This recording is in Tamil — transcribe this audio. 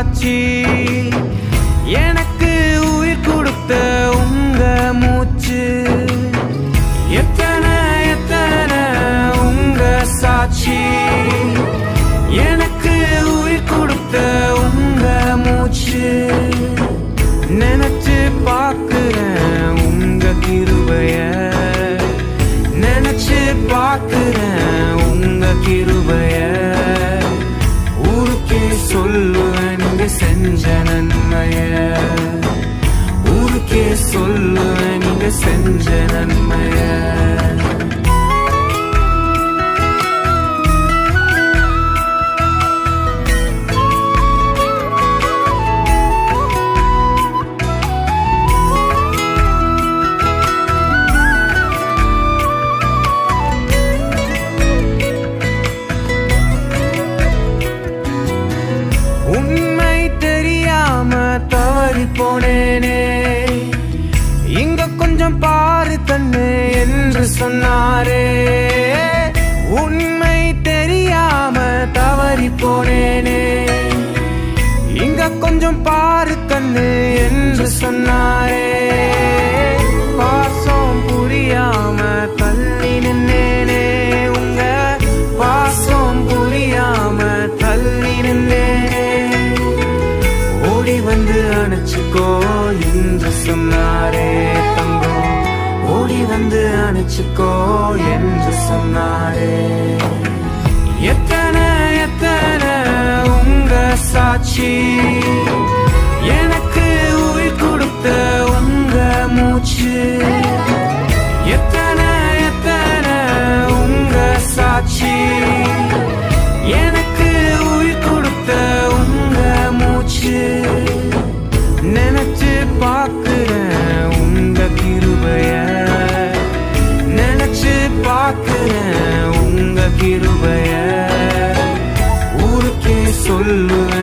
சாட்சி எனக்கு உயிர் கொடுத்த உங்க மூச்சு எத்தனை எத்தனை உங்க சாட்சி எனக்கு உயிர் கொடுத்த உங்க மூச்சு நினைச்சு பார்க்கிறேன் உங்க கிருபைய நினைச்சு பார்க்கிறேன் உங்க கிருபைய ஊருக்கே சொல்லுவேன் நீங்க செஞ்ச நன்மைய ஊருக்கே சொல்லுவேன் நீங்க செஞ்ச நன்மைய உண்மை தெரியாம தவறி போனேனே இங்க கொஞ்சம் பாரு கண்ணு என்று சொன்னாரே உண்மை தெரியாம தவறி போனேனே இங்க கொஞ்சம் பாரு கண்ணு என்று சொன்னாரே பாசம் புரியாம தள்ளி நின்னேனே உங்க பாசம் புரியாம தள்ளி நின்னேனே ஓடி வந்து அணைச்சுக்கோ என்று சொன்னாரே தங்கம் ஓடி வந்து அணைச்சுக்கோ என்று சொன்னாரே எத்தனை எத்தனை உங்க சாட்சி